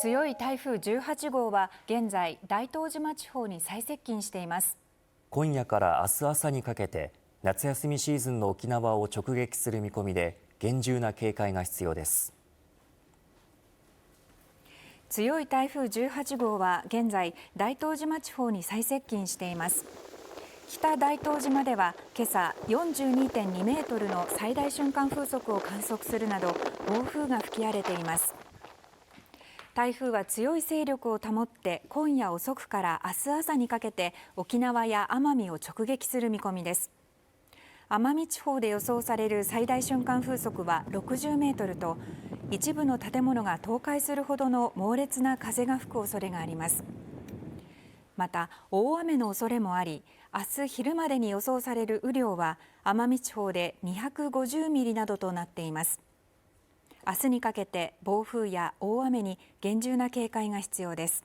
強い台風18号は現在大東島地方に最接近しています。今夜から明日朝にかけて夏休みシーズンの沖縄を直撃する見込みで厳重な警戒が必要です。強い台風18号は現在大東島地方に最接近しています。北大東島では今朝 42.2 メートルの最大瞬間風速を観測するなど暴風が吹き荒れています。台風は強い勢力を保って今夜遅くから明日朝にかけて沖縄や奄美を直撃する見込みです。奄美地方で予想される最大瞬間風速は60メートルと一部の建物が倒壊するほどの猛烈な風が吹く恐れがあります。また大雨の恐れもあり、明日昼までに予想される雨量は奄美地方で250ミリなどとなっています。明日にかけて暴風や大雨に厳重な警戒が必要です。